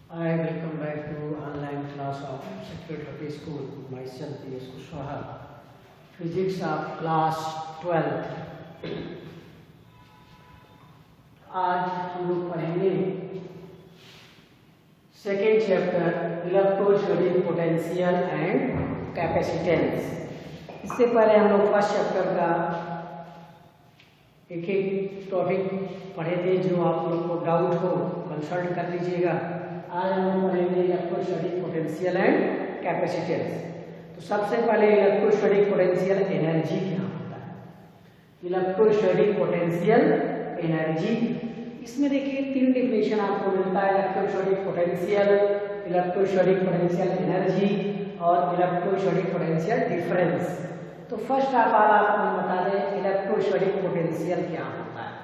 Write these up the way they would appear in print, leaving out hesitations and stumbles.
I welcome back to online class of Secretary School. Myself P.S. Kushwaha. Physics of class 12th. आज हम लोग पढ़ेंगे second chapter electrostatic potential and capacitance. इससे पहले हम लोग फर्स्ट चैप्टर का एक एक टॉपिक पढ़े थे। जो आप लोग को डाउट हो कंसल्ट कर लीजिएगा। आज हम लोग पढ़ेंगे इलेक्ट्रोस्टैटिक पोटेंशियल एंड कैपेसिटेंस। तो सबसे पहले इलेक्ट्रोस्टैटिक पोटेंशियल एनर्जी क्या होता है। इलेक्ट्रोस्टैटिक पोटेंशियल एनर्जी, इसमें देखिए तीन डिफिनेशन आपको मिलता है। Electrostatic potential, electrostatic potential energy और इलेक्ट्रोस्टैटिक पोटेंशियल डिफरेंस। तो फर्स्ट आप आपको बता दें इलेक्ट्रोस्टैटिक पोटेंशियल क्या होता है।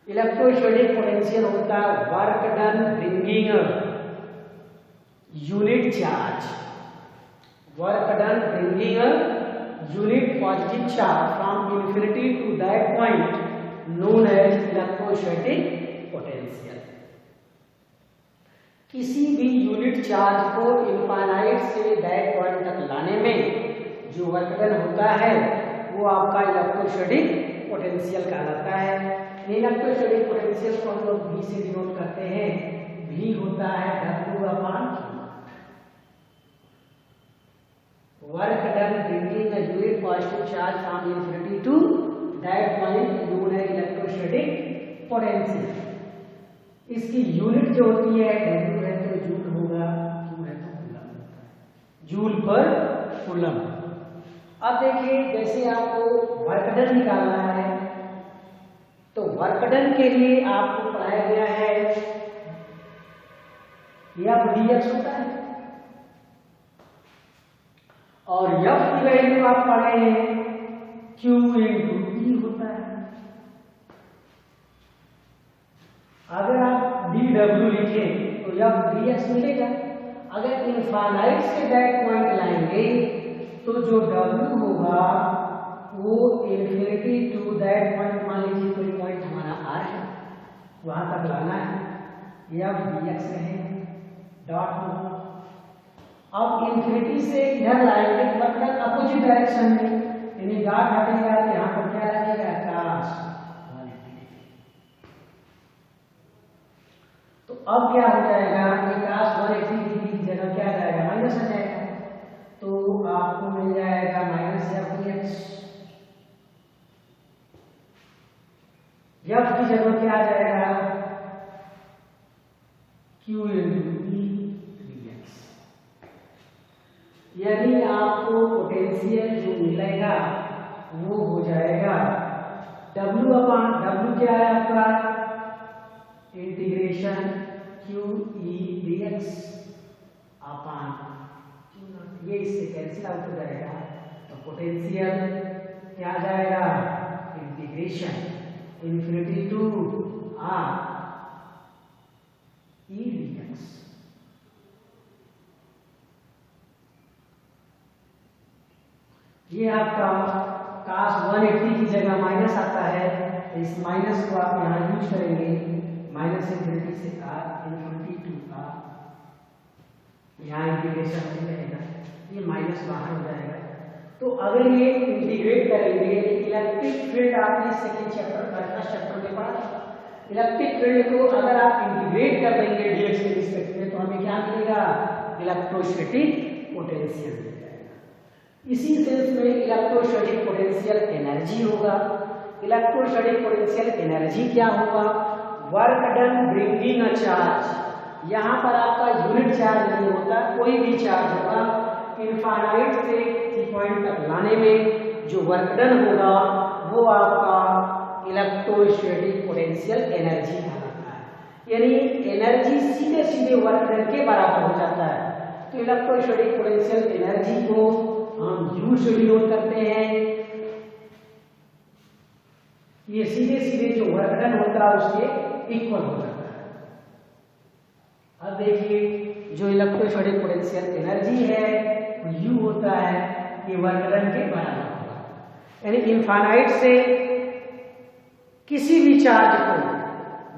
इलेक्ट्रोस्टैटिक पोटेंशियल होता है work done bringing unit charge, work done bringing unit positive charge from infinity to that point known as electrostatic potential. किसी भी यूनिट चार्ज को इनफाइनाइट से दैट पॉइंट तक लाने में जो वर्क डन होता है वो आपका इलेक्ट्रोस्टैटिक पोटेंशियल कहलाता है। इलेक्ट्रोस्टैटिक पोटेंशियल को हम लोग V से डिनोट करते हैं। V होता है W/Q। Work done bringing a unit positive charge from infinity to that point known as electrostatic potential. इसकी यूनिट जो होती है W है तो जूल होगा, Q है तो कूलम होता है, जूल पर कूलम। अब देखिए जैसे आपको वर्क डन निकालना है तो वर्क डन के लिए आपको पढ़ाया गया है F dx होता है और F की वैल्यू आप पढ़े हैं Q into E होता है। अगर आप dW लिखें तो F dx मिलेगा। अगर इनफाइनाइट से दैट पॉइंट लाएंगे तो जो W होगा वो इंफिनिटी टू दैट पॉइंट, मान लीजिए कोई पॉइंट हमारा R है, वहां तक लाना है, F dx रहेगा, डॉट होगा। अब इंफिनिटी से इधर लाएंगे मतलब अपोजिट डायरेक्शन में, यानी डॉट हटेगा तो यहाँ पर क्या लगेगा cos 180। तो अब क्या हो जाएगा, ये cos 180 डिग्री की जगह क्या आ जाएगा, माइनस आ जाएगा। तो आपको मिल जाएगा माइनस F dx। F की जगह क्या आ जाएगा Q into E dx। यानी आपको पोटेंशियल जो मिलेगा वो हो जाएगा W क्या है आपका इंटीग्रेशन Q E dx अपान Q0। ये इससे कैंसिल आउट हो जाएगा तो पोटेंशियल क्या आ जाएगा integration infinity to R E dx। ये आपका cos 180 की जगह माइनस आता है तो इस माइनस को आप यहाँ यूज करेंगे, माइनस इंफिनिटी से R इंफिनिटी टू R, यहाँ इंटीग्रेशन हो जाएगा, ये माइनस बाहर हो जाएगा। तो अगर ये इंटीग्रेट करेंगे, इलेक्ट्रिक फील्ड आपने सेकेंड चैप्टर फर्स्ट चैप्टर में पढ़ा। इलेक्ट्रिक फील्ड को अगर आप इंटीग्रेट कर देंगे dx के रिस्पेक्ट में तो हमें क्या मिलेगा, इलेक्ट्रोस्टैटिक पोटेंशियल मिल जाएगा। इसी सेंस में इलेक्ट्रोस्टैटिक पोटेंशियल एनर्जी होगा। इलेक्ट्रोस्टैटिक पोटेंशियल एनर्जी क्या होगा, work done bringing a charge. यहाँ पर आपका यूनिट चार्ज नहीं होता, कोई भी चार्ज होगा, इनफाइनाइट से किसी पॉइंट तक लाने में जो वर्क डन होगा वो आपका इलेक्ट्रोस्टैटिक पोटेंशियल एनर्जी कहलाता है। यानी एनर्जी सीधे सीधे वर्क डन के बराबर हो जाता है। तो इलेक्ट्रोस्टैटिक पोटेंशियल एनर्जी को हम U से डिनोट करते हैं। ये सीधे सीधे जो वर्क डन होता है उसके इक्वल हो जाता है। अब देखिए जो इलेक्ट्रोस्टैटिक पोटेंशियल एनर्जी है वो U होता है, ये वर्क डन के बराबर होगा। यानी इनफाइनाइट से किसी भी चार्ज को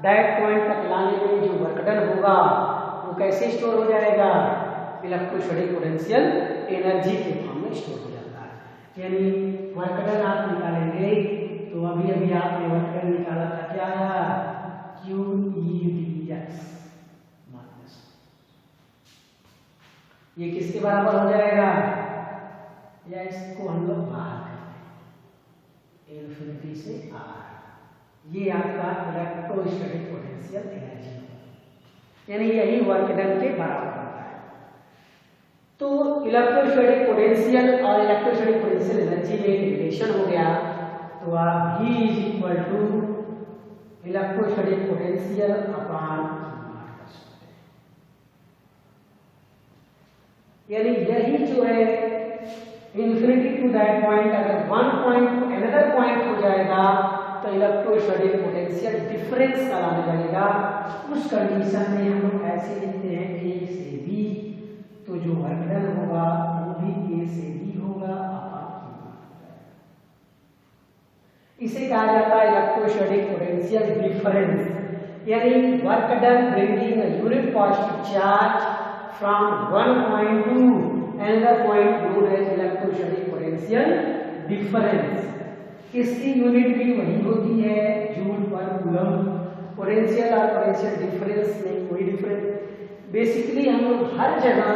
दैट पॉइंट तक लाने में जो वर्क डन होगा वो कैसे स्टोर हो जाएगा? इलेक्ट्रोस्टैटिक पोटेंशियल एनर्जी के फॉर्म में स्टोर हो जाता है। यानी वर्क डन आप निकालेंगे तो अभी अभी आपने वर्क डन निकाला था, क्या आया? QEdx माइनस, ये किसके बराबर हो जाएगा? या इसको हम लोग बाहर करते हैं इन्फिनिटी से r, ये आपका इलेक्ट्रोस्टैटिक पोटेंशियल एनर्जी, यानी यही वर्क डन के बराबर होता है। तो इलेक्ट्रोस्टैटिक पोटेंशियल और इलेक्ट्रोस्टैटिक पोटेंशियल एनर्जी में एक रिलेशन हो गया, तो आप V is equal to electrostatic potential upon कर सकते हैं। यानी यही जो है इन्फिनिटी टू दैट पॉइंट, अगर one point to another point हो जाएगा तो इलेक्ट्रोस्टैटिक पोटेंशियल डिफरेंस कहलाने लगेगा। उस कंडीशन में हम लोग ऐसे लिखते हैं A से B, तो जो वर्क डन होगा वो भी A से B होगा अपॉन Q। इसे कहा जाता है इलेक्ट्रोस्टैटिक पोटेंशियल डिफरेंस, यानी work done bringing a unit positive charge from one point to another point known as electrostatic potential difference. इसकी यूनिट भी वही होती है, जूल पर कूलम। पोटेंशियल और पोटेंशियल डिफरेंस में कोई डिफरेंस, बेसिकली हम लोग हर जगह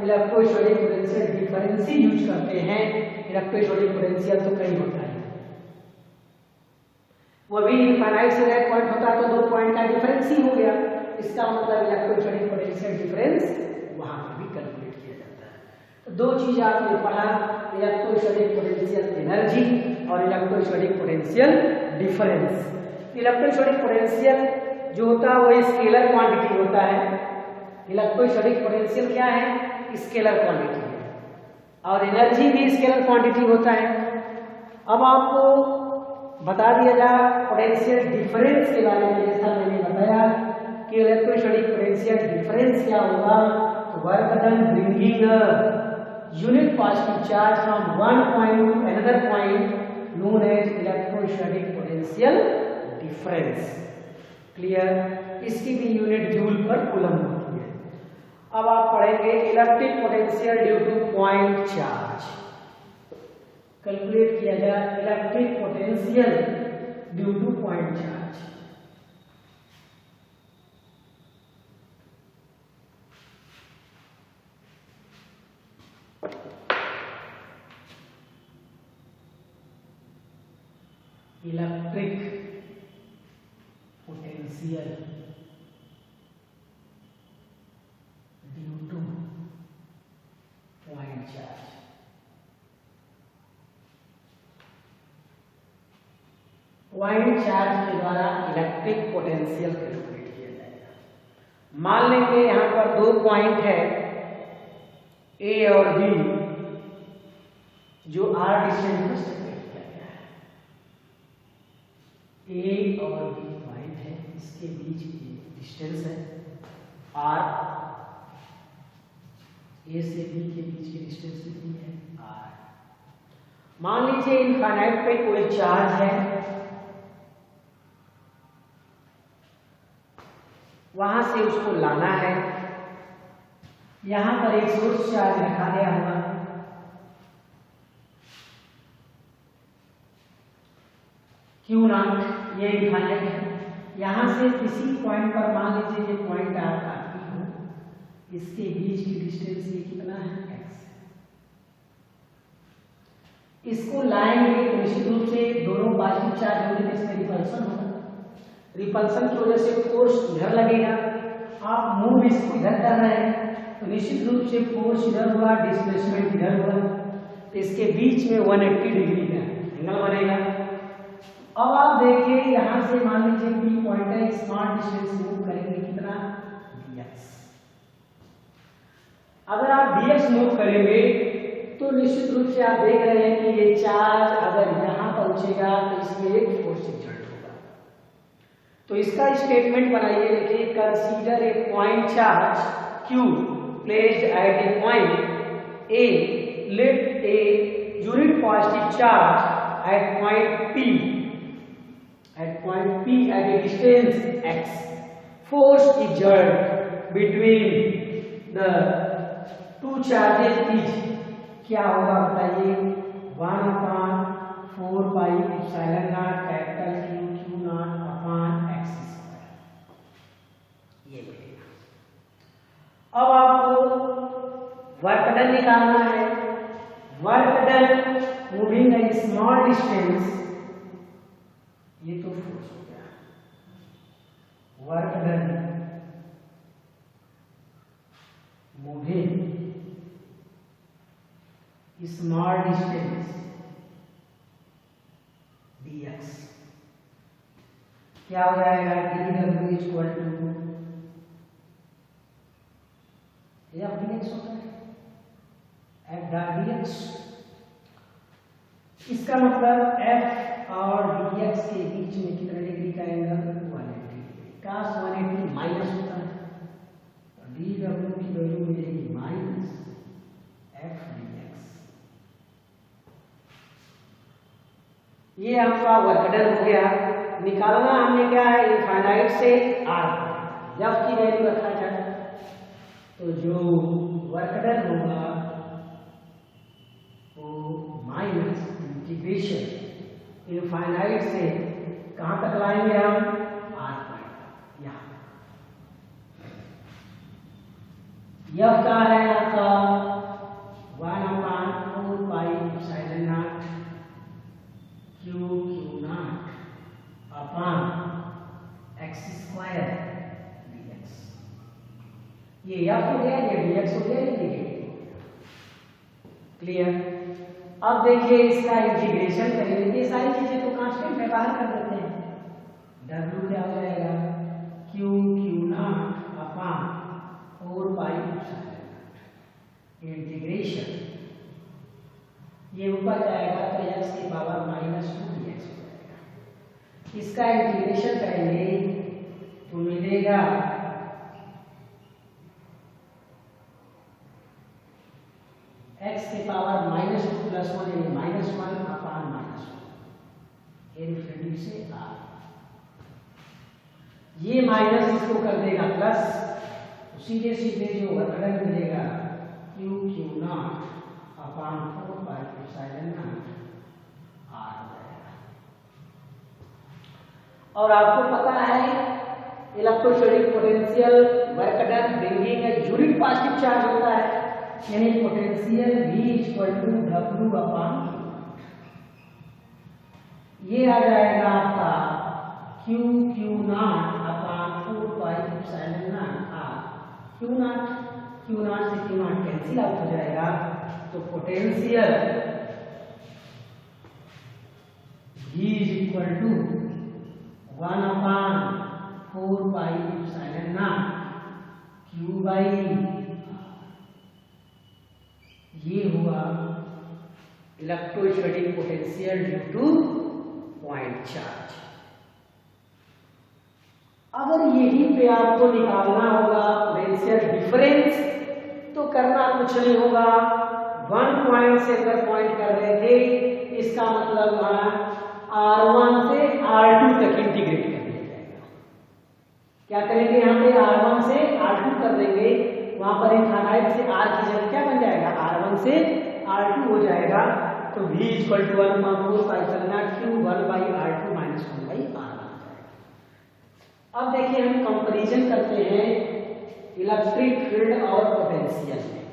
इलेक्ट्रोस्टैटिक पोटेंशियल डिफरेंस ही यूज करते हैं। इलेक्ट्रोस्टैटिक पोटेंशियल तो कहीं होता है, वो भी इनफाइनाइट से दैट पॉइंट होता तो दो पॉइंट का डिफरेंस ही हो गया। इसका मतलब इलेक्ट्रोस्टैटिक पोटेंशियल डिफरेंस वहां पर भी कैलकुलेट किया जाता है। तो दो चीज आपने पढ़ा, इलेक्ट्रोस्टैटिक पोटेंशियल एनर्जी और electrostatic potential difference. Electrostatic potential जो होता है वो स्केलर क्वांटिटी होता है। इलेक्ट्रोस्टैटिक पोटेंशियल क्या है? स्केलर क्वांटिटी है, और एनर्जी भी स्केलर क्वांटिटी होता है। अब आपको बता दिया जाए पोटेंशियल डिफरेंस के बारे में। जैसा मैंने बताया कि इलेक्ट्रोस्टैटिक पोटेंशियल डिफरेंस क्या होगा, तो work done bringing unit positive charge from one point to another point known as electrostatic potential difference. Clear? इसकी भी यूनिट जूल पर कूलम होती है। अब आप पढ़ेंगे electric potential due to point charge. Calculate किया जाए electric potential due to point charge. Electric potential due to point charge. Point charge के द्वारा इलेक्ट्रिक पोटेंशियल कैलकुलेट किया जाएगा। मान लेंगे यहां पर दो पॉइंट है ए और बी, जो आर डिस्टेंस पर सेपरेट किया गया है। ए और बी पॉइंट है, इसके बीच डिस्टेंस है आर। ए से बी के बीच की डिस्टेंस कितनी है? आर। मान लीजिए इनफाइनाइट पे कोई चार्ज है, वहां से उसको लाना है। यहां पर एक सोर्स चार्ज रखा गया होगा, क्यू नॉट, ये इनफाइनाइट है। यहां से किसी पॉइंट पर मान लीजिए ये पॉइंट आपका पी हो, इसके बीच की डिस्टेंस ये कितना है? x। इसको लाएंगे तो निश्चित रूप से दोनों पॉजिटिव चार्ज होने से इसमें रिपल्सन होगा। रिपल्सन की वजह से फोर्स इधर लगेगा। आप मूव इसको इधर कर रहे हैं तो निश्चित रूप से फोर्स इधर हुआ, डिस्प्लेसमेंट इधर हुआ, तो इसके बीच में 180 डिग्री का एंगल बनेगा। अब आप देखिए यहां से मान लीजिए बी पॉइंट है, स्मॉल डिस्टेंस मूव करेंगे कितना? dx। अगर आप dx मूव करेंगे तो निश्चित रूप से आप देख रहे हैं कि ये चार्ज अगर यहां पहुंचेगा तो इसमें एक फोर्स एक्सर्ट होगा। तो इसका स्टेटमेंट बनाइए, देखिए consider a point charge q placed at a point a, let a unit positive charge at point p at a distance x, force exert between the two charges is क्या होगा बताइए? 1/4 pi epsilon not capital Q not upon x square, ये मिलेगा। अब आपको work done निकालना है। Work done moving a small distance, ये तो फोर्स हो गया। Work done moving small distance dx क्या हो जाएगा? dw equal to f dx होता है, f डॉट dx। इसका मतलब f और dx के बीच में कितने डिग्री का एंगल? 180 डिग्री। cos 180 माइनस होता है, dw की वैल्यू मिलेगी माइनस f dx। ये आपका वर्क डन हो गया। निकालना हमने क्या है? इनफाइनाइट से r, f की वैल्यू रखा जाए तो जो वर्क डन होगा वो माइनस इंटीग्रेशन इनफाइनाइट से कहां तक लाएंगे हम? r पर। यहाँ यह क्या है आपका? 1/4 pi epsilon not Q not upon x square dx। ये f हो गया, ये dx हो गया, ये क्लियर। अब देखिए इसका इंटीग्रेशन करेंगे, ये सारी चीजें तो कांस्टेंट में बाहर कर देते हैं। w क्या हो जाएगा? Q not upon 4 pi epsilon not integration, ये ऊपर जाएगा तो x की पावर -2 dx हो जाएगा। इसका इंटीग्रेशन करेंगे तो मिलेगा x की पावर -2 + 1 यानी -1 अपॉन -1 इनफिनिटी से r। ये माइनस इसको कर देगा प्लस, तो सीधे सीधे जो वर्क डन मिलेगा Q not upon 4 pi epsilon not r हो जाएगा। और आपको पता है electrostatic potential work done bringing a unit positive charge होता है, यानी potential V equal to W upon Q। ये आ जाएगा आपका Q not upon 4 pi epsilon not r। Q not से Q नॉट कैंसिल आउट हो जाएगा, तो potential V equal to 1/4 pi epsilon not Q by, ये हुआ electrostatic potential due to point charge. अगर यही पे आपको निकालना होगा पोटेंशियल डिफरेंस, तो करना कुछ नहीं होगा। 1 पॉइंट से अगर पॉइंट कर रहे थे, इसका मतलब R1 से R2 तक इंटीग्रेट कर दिया जाएगा। क्या करेंगे? यहाँ पे R1 से R2 कर देंगे, वहां पर इनफाइनाइट से r की जगह क्या बन जाएगा? R1 से R2 हो जाएगा। तो V equal to 1/4 pi epsilon not Q 1/R2 minus 1/R। अब देखिए हम कंपैरिजन करते हैं इलेक्ट्रिक फील्ड और पोटेंशियल में।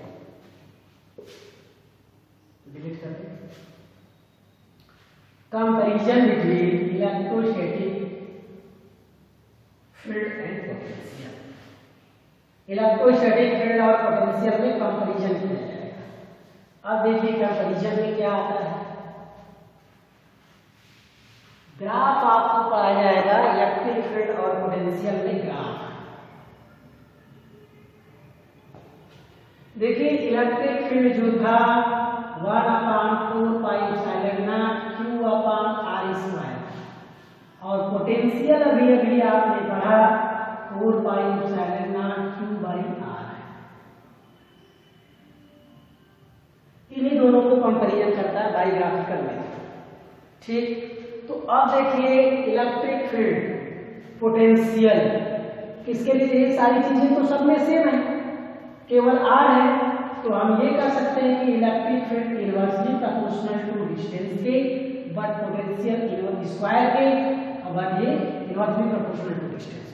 डिलीट करते हैं। Comparison between electrostatic field and potential. Electrostatic field और पोटेंशियल में कंपैरिजन किया जाएगा। अब देखिए कंपैरिजन में क्या आता है। ग्राफ आपको पढ़ा जाएगा इलेक्ट्रिक फील्ड और पोटेंशियल में ग्राफ। देखिए इलेक्ट्रिक फील्ड जो था 1/4 pi epsilon not Q upon R square, और पोटेंशियल अभी आपने पढ़ा 4 pi epsilon not Q by R है। इन्हीं दोनों को कंपैरिजन करता है बायोग्राफिकल में। ठीक, तो अब देखिए इलेक्ट्रिक फील्ड पोटेंशियल किसके लिए ये सारी चीजें तो सब में सेम है, केवल r है। तो हम ये कर सकते हैं कि electric field inversely proportional to distance के, बट पोटेंशियल स्क्वायर के, और ये इनवर्सली प्रोपोर्शनल टू डिस्टेंस।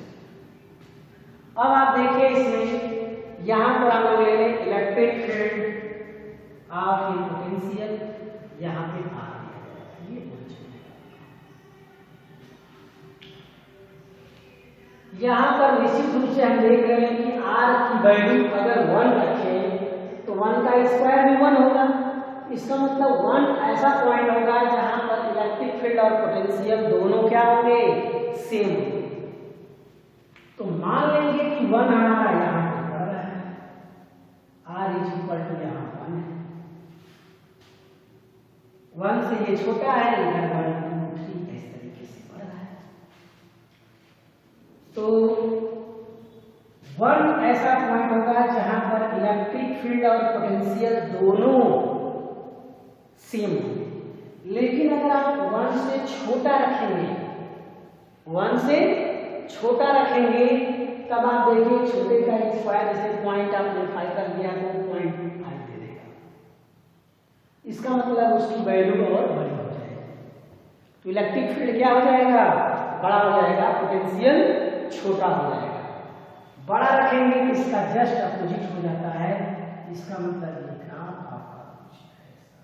अब आप देखिए इसमें यहां पर हम लोग ले लें electric field of in potential, यहां पे r ये यहां पर निश्चित रूप से हम देख रहे हैं कि r की वैल्यू अगर 1 रखें तो 1 का स्क्वायर भी 1 होगा। इसका मतलब 1 ऐसा पॉइंट होगा जहां पर इलेक्ट्रिक फील्ड और पोटेंशियल दोनों क्या होंगे, सेम होंगे। तो मान लेंगे कि 1 हमारा यहाँ पे पड़ रहा है, r इज इक्वल टू यहाँ 1 है, 1 से ये छोटा है, इधर 1 2 3 इस तरीके से पड़ रहा है। तो 1 ऐसा पॉइंट होगा जहां पर इलेक्ट्रिक फील्ड और पोटेंशियल दोनों सेम होंगे। लेकिन अगर आप 1 से छोटा रखेंगे, 1 से छोटा रखेंगे, तब आप देखिए छोटे का स्क्वायर जैसे पॉइंट आपने 5 कर दिया तो 0.5 दे देगा। इसका मतलब उसकी वैल्यू और बड़ी हो जाएगी। तो इलेक्ट्रिक फील्ड क्या हो जाएगा, बड़ा हो जाएगा, पोटेंशियल छोटा हो जाएगा। बड़ा रखेंगे तो इसका जस्ट अपोजिट हो जाता है। इसका मतलब लिखना आपका कुछ ऐसा।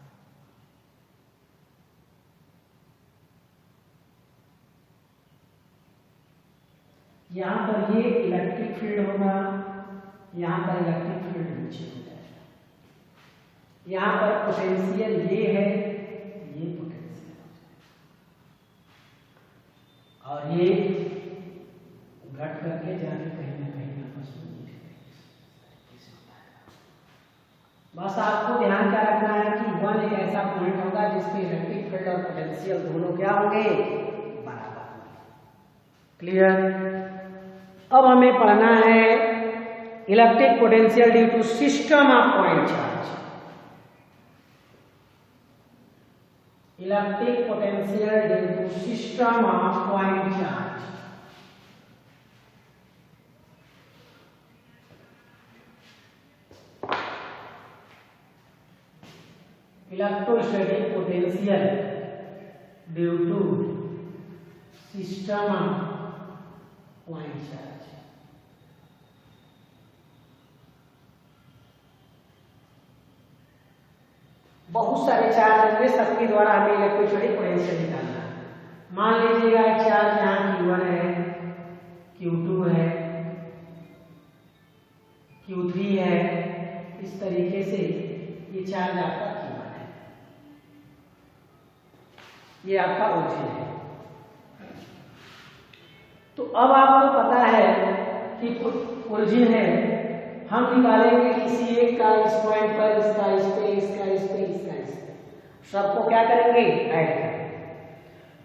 यहां पर ये इलेक्ट्रिक फील्ड होगा, यहां पर इलेक्ट्रिक फील्ड नीचे हो जाएगा, यहां पर पोटेंशियल ये है, ये पोटेंशियल और ये घट करके जाके कहीं ना कहीं आपस में बस आपको ध्यान क्या रखना है कि 1 एक ऐसा पॉइंट होगा जिसपे इलेक्ट्रिक फील्ड और पोटेंशियल दोनों क्या होंगे, बराबर होंगे। क्लियर। अब हमें पढ़ना है electric potential due to system of point charge. Electric potential due to system of point charge. Electrostatic potential due to system of point charge. बहुत सारे चार्ज होंगे, सबके द्वारा हमें इलेक्ट्रोस्टैटिक पोटेंशियल निकालना है। मान लीजिएगा एक चार्ज यहाँ Q1 है, Q2 है, Q3 है, इस तरीके से ये चार्ज आपका Q1 है, ये आपका ओरिजिन है। तो अब आपको पता है कि ओरिजिन है, हम निकालेंगे किसी एक का इस पॉइंट पर, इसका इस पे, इसका इस पे, इसका इस पे, सबको क्या करेंगे, ऐड करेंगे।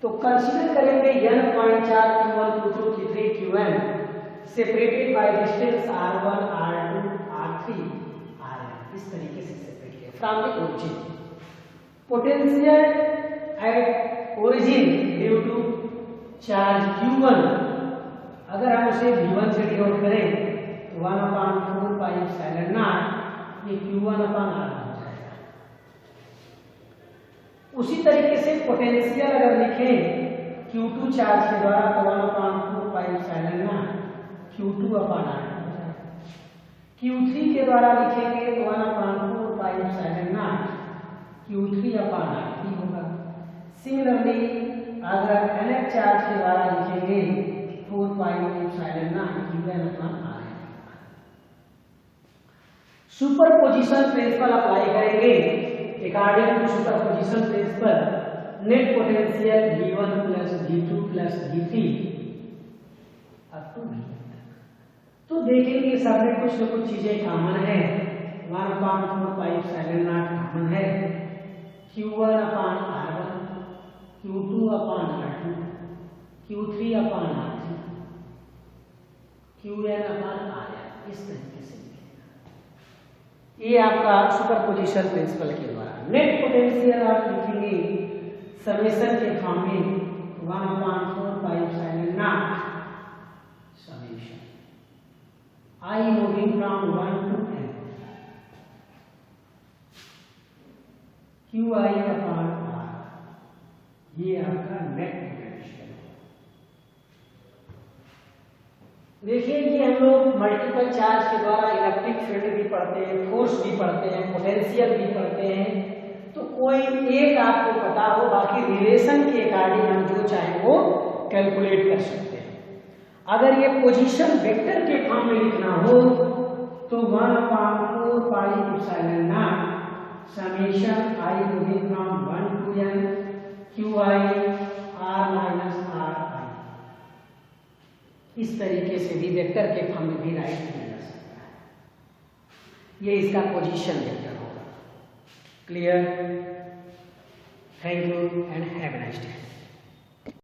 तो कंसीडर करेंगे n point charge Q1 Q2 Q3 Qn separated by distance r1 r2 r3 rn, इस तरीके से सेपरेट किया from the origin. Potential at origin due to charge Q1, अगर हम उसे V1 से डिनोट करें तो 1/4 पाई एप्सिलॉन नॉट, ये Q1/r1 हो जाएगा। उसी तरीके से पोटेंशियल अगर लिखें Q2 चार्ज के द्वारा तो 1/4 पाई एप्सिलॉन नॉट Q2/r2 हो जाएगा। Q3 के द्वारा लिखेंगे तो 1/4 पाई एप्सिलॉन नॉट Q3/r3 होगा। सिमिलरली अगर nth चार्ज के द्वारा लिखेंगे 4 pi epsilon naught Qn/r। Superposition principle apply करेंगे। According to superposition principle net potential V1 plus V2 plus V3 up to V तक। तो देखेंगे सब में कुछ न कुछ चीजें कॉमन है। 1/4 पाई एप्सिलॉन नॉट कॉमन है, Q1/r1, Q2/r2, Q3/r3, Qn/r, इस तरीके से ये आपका सुपरपोजिशन प्रिंसिपल के द्वारा। नेट पोटेंशियल आप लिखेंगे समेशन के फॉर्म में 1/4 pi epsilon not summation I moving from 1 to n, QI upon R, ये आपका नेट पोटेंशियल है। देखिए ये हम लोग मल्टीपल चार्ज के द्वारा इलेक्ट्रिक फील्ड भी पढ़ते हैं, फोर्स भी पढ़ते हैं, पोटेंशियल भी पढ़ते हैं। तो कोई एक आपको पता हो, बाकी रिलेशन के अकॉर्डिंग हम जो चाहे वो कैलकुलेट कर सकते हैं। अगर ये पोजीशन वेक्टर के फॉर्म में लिखना हो तो 1/4 pi epsilon not summation I moving from 1 to n QI R minus RI, इस तरीके से भी वेक्टर के फॉर्म में भी राइट किया जा सकता है। ये इसका पोजीशन वेक्टर होगा। Clear? Thank you and have a nice day.